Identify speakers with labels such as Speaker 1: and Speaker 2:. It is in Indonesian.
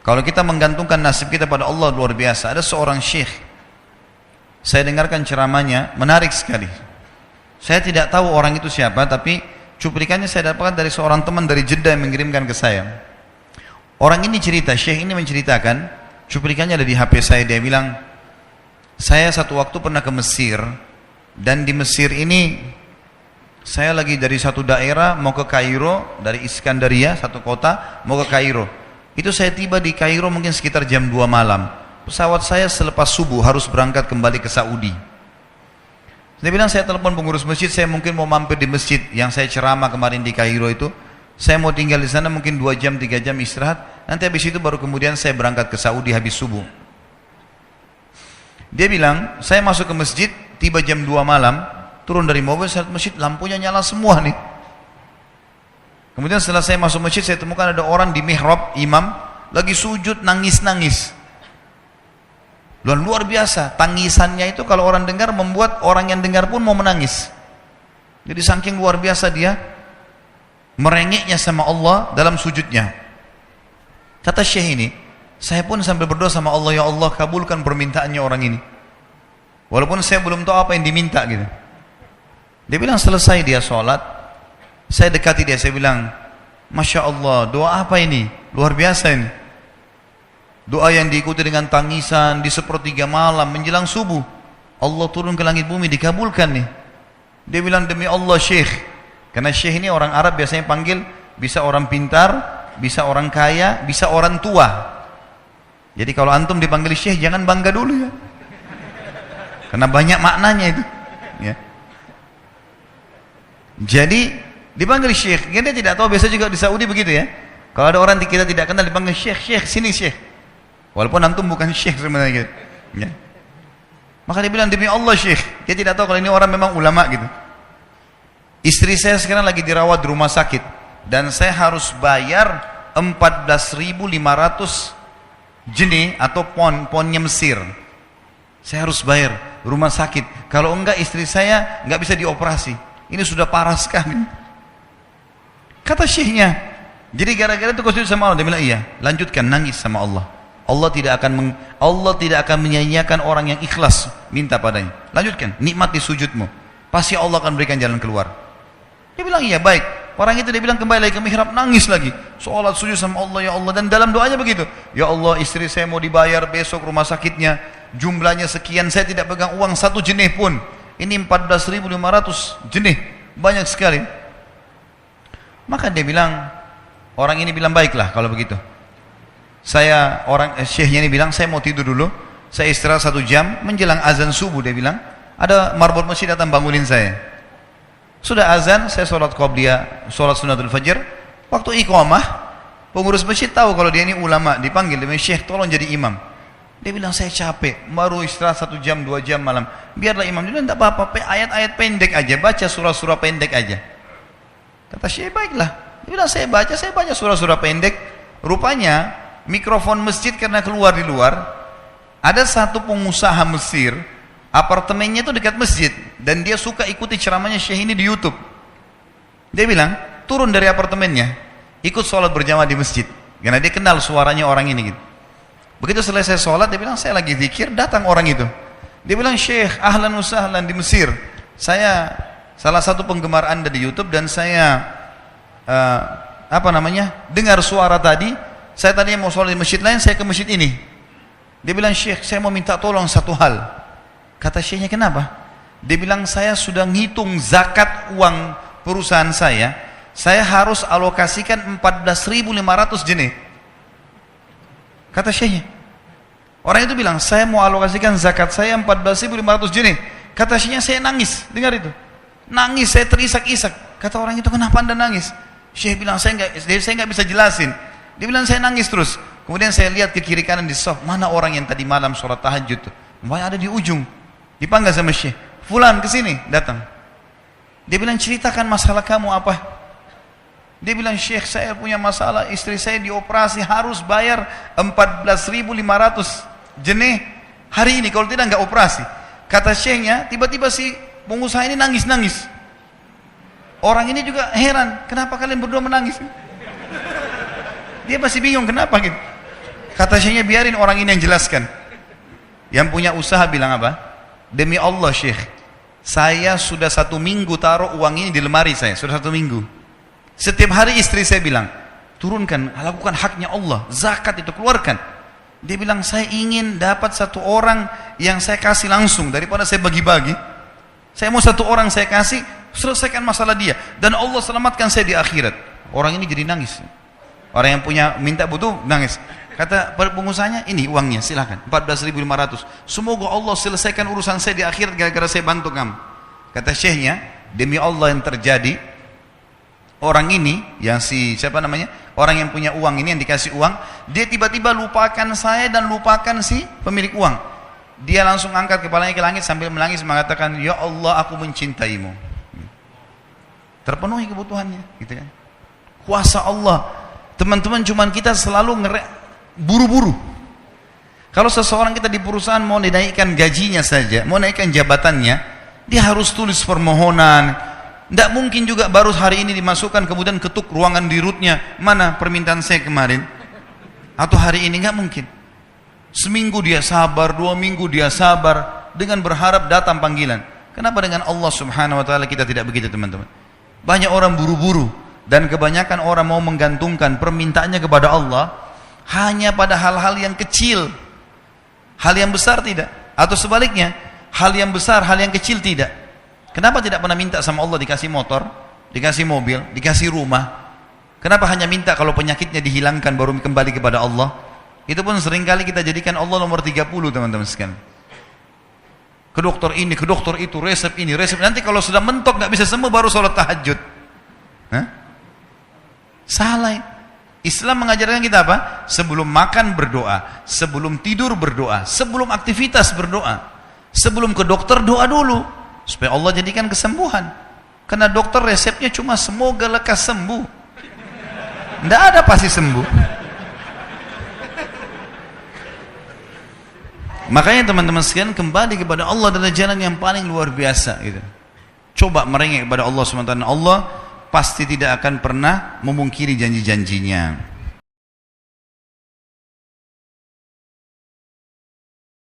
Speaker 1: Kalau kita menggantungkan nasib kita pada Allah luar biasa. Ada seorang syekh, saya dengarkan ceramahnya, menarik sekali. Saya tidak tahu orang itu siapa, tapi cuplikannya saya dapatkan dari seorang teman dari Jeddah yang mengirimkan ke saya. Orang ini cerita, syekh ini menceritakan, cuplikannya ada di HP saya, dia bilang, saya satu waktu pernah ke Mesir, dan di Mesir ini, saya lagi dari satu daerah mau ke Kairo, dari Iskandaria, satu kota, mau ke Kairo. Itu saya tiba di Kairo mungkin sekitar jam 2 malam. Pesawat saya selepas subuh harus berangkat kembali ke Saudi. Dia bilang, saya telepon pengurus masjid, saya mungkin mau mampir di masjid yang saya ceramah kemarin di Kairo itu. Saya mau tinggal di sana mungkin 2 jam, 3 jam istirahat. Nanti habis itu baru kemudian saya berangkat ke Saudi habis subuh. Dia bilang, saya masuk ke masjid, tiba jam 2 malam, turun dari mobil, saya lihat masjid, lampunya nyala semua nih. Kemudian setelah saya masuk masjid, saya temukan ada orang di mihrab, imam, lagi sujud, nangis-nangis. Luar biasa, tangisannya itu kalau orang dengar, membuat orang yang dengar pun mau menangis. Jadi saking luar biasa dia, merengeknya sama Allah dalam sujudnya. Kata syekh ini, saya pun sambil berdoa sama Allah, ya Allah kabulkan permintaannya orang ini. Walaupun saya belum tahu apa yang diminta gitu. Dia bilang selesai dia sholat, saya dekati dia, saya bilang, Masya Allah, doa apa ini? Luar biasa ini. Doa yang diikuti dengan tangisan di sepertiga malam menjelang subuh. Allah turun ke langit bumi, dikabulkan nih. Dia bilang, demi Allah syekh. Karena syekh ini orang Arab biasanya panggil, bisa orang pintar, bisa orang kaya, bisa orang tua. Jadi kalau antum dipanggil syekh, jangan bangga dulu ya. Karena banyak maknanya itu. Ya. Jadi dipanggil syekh, dia tidak tahu, biasa juga di Saudi begitu ya. Kalau ada orang kita tidak kenal dipanggil syekh, syekh, sini syekh. Walaupun antum bukan syekh sebenarnya gitu. Ya. Maka dia bilang, demi Allah syekh. Dia tidak tahu kalau ini orang memang ulama gitu. Istri saya sekarang lagi dirawat di rumah sakit. Dan saya harus bayar 14.500 jenih atau ponnya Mesir. Saya harus bayar rumah sakit. Kalau enggak istri saya enggak bisa dioperasi. Ini sudah parah sekali. Kata syekhnya, jadi gara-gara itu kau sujud sama Allah. Dia bilang, iya, lanjutkan nangis sama Allah. Allah tidak akan menyanyiakan orang yang ikhlas minta padanya. Lanjutkan, nikmati sujudmu. Pasti Allah akan berikan jalan keluar. Dia bilang, iya baik. Orang itu dia bilang kembali lagi ke mihrab, nangis lagi. Sholat sujud sama Allah, ya Allah. Dan dalam doanya begitu, ya Allah, istri saya mau dibayar besok rumah sakitnya. Jumlahnya sekian, saya tidak pegang uang 1 jenih pun. Ini 14.500 jenih, banyak sekali. Maka dia bilang, orang ini bilang, baiklah kalau begitu. Syekhnya ini bilang, saya mau tidur dulu. Saya istirahat 1 jam, menjelang azan subuh dia bilang, ada marbot masjid datang bangunin saya. Sudah azan, saya sholat qobliyah, sholat sunnatul fajr. Waktu iqamah, pengurus masjid tahu kalau dia ini ulama, dipanggil, dia bilang, syekh tolong jadi imam. Dia bilang, saya capek, baru istirahat 1 jam, 2 jam malam. Biarlah imam. Dia bilang, tak apa-apa, ayat-ayat pendek aja, baca surah-surah pendek aja. Kata syekh, baiklah. Dia bilang, saya baca surah-surah pendek. Rupanya mikrofon masjid karena keluar di luar, ada satu pengusaha Mesir, apartemennya itu dekat masjid, dan dia suka ikuti ceramahnya syekh ini di YouTube. Dia bilang, turun dari apartemennya, ikut sholat berjamaah di masjid, karena dia kenal suaranya orang ini gitu. Begitu selesai sholat, dia bilang, saya lagi zikir, datang orang itu. Dia bilang, syekh, ahlan wa sahlan di Mesir. Saya salah satu penggemar Anda di YouTube, dan saya dengar suara tadi. Saya tadinya mau sholat di masjid lain, saya ke masjid ini. Dia bilang, syekh, saya mau minta tolong satu hal. Kata syekhnya, kenapa? Dia bilang, saya sudah ngitung zakat uang perusahaan saya harus alokasikan 14.500 jenih. Kata syekhnya. Orang itu bilang, saya mau alokasikan zakat saya 14.500 jenih. Kata syekhnya, saya nangis, dengar itu. Nangis, saya terisak-isak. Kata orang itu, kenapa Anda nangis? Syekh bilang, saya nggak bisa jelasin. Dia bilang, saya nangis terus. Kemudian saya lihat ke kiri kanan di soft, mana orang yang tadi malam sholat tahajud tuh? Ada di ujung. Dipanggil sama syekh, fulan kesini, datang. Dia bilang, ceritakan masalah kamu apa? Dia bilang, syekh, saya punya masalah, istri saya dioperasi, harus bayar 14.500 jenih hari ini, kalau tidak nggak operasi. Kata syekhnya, tiba-tiba si pengusaha ini nangis-nangis. Orang ini juga heran, kenapa kalian berdua menangis? Dia masih bingung kenapa gitu. Kata syekhnya, biarin orang ini yang jelaskan. Yang punya usaha bilang apa? Demi Allah Syekh, saya sudah 1 minggu taruh uang ini di lemari saya, sudah 1 minggu. Setiap hari istri saya bilang, turunkan, lakukan haknya Allah, zakat itu keluarkan. Dia bilang, saya ingin dapat 1 orang yang saya kasih langsung, daripada saya bagi-bagi. Saya mau 1 orang saya kasih, selesaikan masalah dia. Dan Allah selamatkan saya di akhirat. Orang ini jadi nangis. Orang yang punya minta butuh, nangis. Kata pengusahanya, ini uangnya, silakan, 14.500. Semoga Allah selesaikan urusan saya di akhirat gara-gara saya bantu kamu. Kata syekhnya, demi Allah yang terjadi, orang ini, yang siapa namanya? Orang yang punya uang ini, yang dikasih uang, dia tiba-tiba lupakan saya dan lupakan si pemilik uang. Dia langsung angkat kepalanya ke langit sambil menangis mengatakan, ya Allah, aku mencintaimu. Terpenuhi kebutuhannya, gitu kan? Kuasa Allah. Teman-teman, cuman kita selalu buru-buru. Kalau seseorang kita di perusahaan mau dinaikkan gajinya saja, mau naikkan jabatannya, dia harus tulis permohonan. Tidak mungkin juga baru hari ini dimasukkan kemudian ketuk ruangan di rootnya, mana permintaan saya kemarin, atau hari ini, nggak mungkin. Seminggu dia sabar, 2 minggu dia sabar dengan berharap datang panggilan. Kenapa dengan Allah Subhanahu Wa Taala kita tidak begitu, teman-teman? Banyak orang buru-buru dan kebanyakan orang mau menggantungkan permintaannya kepada Allah hanya pada hal-hal yang kecil, hal yang besar tidak, atau sebaliknya, hal yang besar, hal yang kecil tidak. Kenapa tidak pernah minta sama Allah dikasih motor, dikasih mobil, dikasih rumah? Kenapa hanya minta kalau penyakitnya dihilangkan baru kembali kepada Allah? Itu pun seringkali kita jadikan Allah nomor 30, teman-teman sekalian. Ke dokter ini, ke dokter itu, resep ini, resep. Nanti kalau sudah mentok nggak bisa sembuh baru sholat tahajud. Hah? Salah. Islam mengajarkan kita apa? Sebelum makan berdoa, sebelum tidur berdoa, sebelum aktivitas berdoa, sebelum ke dokter doa dulu. Supaya Allah jadikan kesembuhan. Karena dokter resepnya cuma semoga lekas sembuh. Tidak ada pasti sembuh. Makanya teman-teman sekalian, kembali kepada Allah adalah jalan yang paling luar biasa. Gitu. Coba merengek kepada Allah SWT. Allah pasti tidak akan pernah memungkiri janji-janjinya.